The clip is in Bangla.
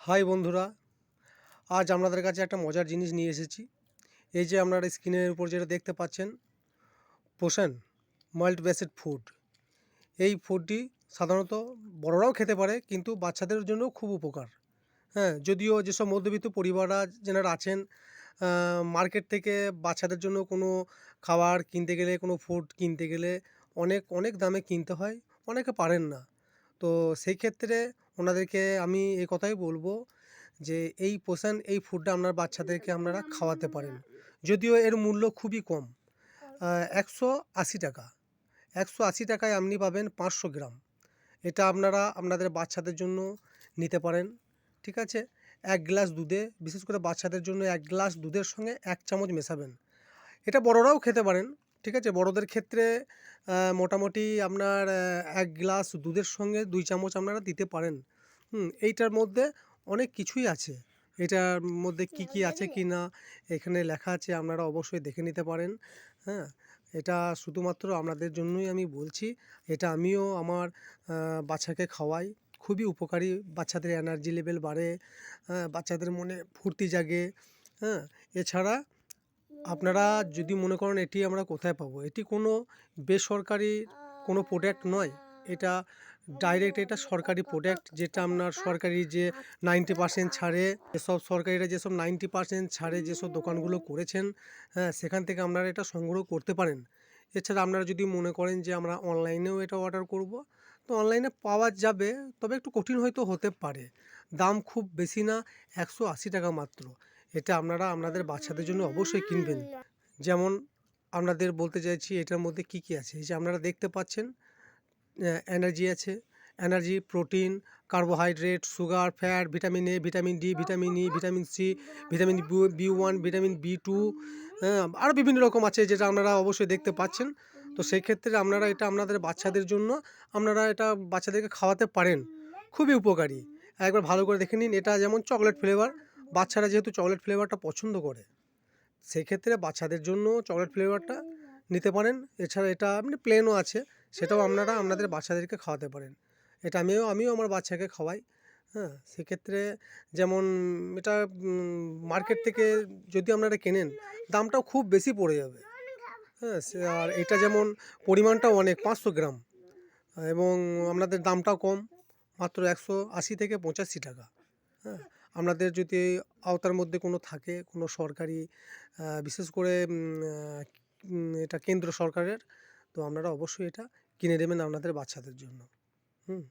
হাই বন্ধুরা, আজ আপনাদের কাছে একটা মজার জিনিস নিয়ে এসেছি। এই যে আপনারা স্ক্রিনের উপর যেটা দেখতে পাচ্ছেন, পোষণ মাল্ট বেসড ফুড। এই ফুডটি সাধারণত বড়রাও খেতে পারে, কিন্তু বাচ্চাদের জন্য খুব উপকার। হ্যাঁ, যদিও যেসব মধ্যবিত্ত পরিবাররা যেনারা আছেন, মার্কেট থেকে বাচ্চাদের জন্য কোনো খাবার কিনতে গেলে, কোনো ফুড কিনতে গেলে অনেক অনেক দামে কিনতে হয়, অনেকে পারেন না। তো সেই ক্ষেত্রে ওনাদেরকে আমি এই কথাই বলবো যে এই পোষণ এই ফুডটা আপনার বাচ্চাদেরকে আপনারা খাওয়াতে পারেন। যদিও এর মূল্য খুবই কম, ১৮০ টাকা। ১৮০ টাকায় আপনি পাবেন ৫০০ গ্রাম। এটা আপনারা আপনাদের বাচ্চাদের জন্য নিতে পারেন। ঠিক আছে, এক গ্লাস দুধে, বিশেষ করে বাচ্চাদের জন্য এক গ্লাস দুধের সঙ্গে ১ চামচ মেশাবেন। এটা বড়রাও খেতে পারেন। ঠিক আছে, বড়দের ক্ষেত্রে মোটামুটি আপনার ১ গ্লাস দুধের সঙ্গে ২ চামচ আপনারা দিতে পারেন। এইটার মধ্যে অনেক কিছুই আছে। এটার মধ্যে কি কি আছে কি না এখানে লেখা আছে, আপনারা অবশ্যই দেখে নিতে পারেন। হ্যাঁ, এটা শুধুমাত্র আপনাদের জন্যই আমি বলছি। এটা আমিও আমার বাচ্চাকে খাওয়াই। খুবই উপকারী, বাচ্চাদের এনার্জি লেভেল বাড়ে, হ্যাঁ, বাচ্চাদের মনে ফুর্তি জাগে। হ্যাঁ, এছাড়া আপনারা যদি মনে করেন এটি আমরা কোথায় পাবো, এটি কোনো বেসরকারি কোনো প্রোডাক্ট নয়। এটা ডাইরেক্ট এটা সরকারি প্রোডাক্ট, যেটা আপনার সরকারি যে 90% ছাড়ে, এসব সরকারিরা যেসব 90% ছাড়ে যেসব দোকানগুলো করেছেন, হ্যাঁ, সেখান থেকে আপনারা এটা সংগ্রহ করতে পারেন। এছাড়া আপনারা যদি মনে করেন যে আমরা অনলাইনেও এটা অর্ডার করব, তো অনলাইনে পাওয়া যাবে, তবে একটু কঠিন হয়তো হতে পারে। দাম খুব বেশি না, ১৮০ টাকা মাত্র। এটা আপনারা আপনাদের বাচ্চাদের জন্য অবশ্যই কিনবেন। যেমন আপনাদের বলতে চাইছি এটার মধ্যে কি কি আছে। এই যে আপনারা দেখতে পাচ্ছেন, এনার্জি আছে, energy, protein, carbohydrate, sugar, fat, vitamin A, vitamin D, vitamin E, vitamin C, vitamin B 1, vitamin B 2, আরও বিভিন্ন রকম আছে যেটা আপনারা অবশ্যই দেখতে পাচ্ছেন। তো সেই ক্ষেত্রে আপনারা এটা আপনাদের বাচ্চাদের জন্য আপনারা এটা বাচ্চাদেরকে খাওয়াতে পারেন। খুবই উপকারী। একবার ভালো করে দেখে নিন। এটা যেমন চকলেট ফ্লেভার, বাচ্চারা যেহেতু চকলেট ফ্লেভারটা পছন্দ করে, সেই ক্ষেত্রে বাচ্চাদের জন্য চকলেট ফ্লেভারটা নিতে পারেন। এছাড়া এটা আপনি প্লেনও আছে, সেটাও আপনারা আপনাদের বাচ্চাদেরকে খাওয়াতে পারেন। এটা আমিও আমার বাচ্চাকে খাওয়াই। হ্যাঁ, সেক্ষেত্রে যেমন এটা মার্কেট থেকে যদি আপনারা কেনেন, দামটাও খুব বেশি পড়ে যাবে। হ্যাঁ, আর এটা যেমন পরিমাণটাও অনেক, ৫০০ গ্রাম, এবং আপনাদের দামটাও কম, মাত্র ১৮০ থেকে ৮৫ টাকা। হ্যাঁ, আপনাদের যদি আওতার মধ্যে কোনো থাকে, কোনো সরকারি, বিশেষ করে এটা কেন্দ্র সরকারের, তো আপনারা অবশ্যই এটা কিনে নেবেন আপনাদের বাচ্চাদের জন্য। হুম।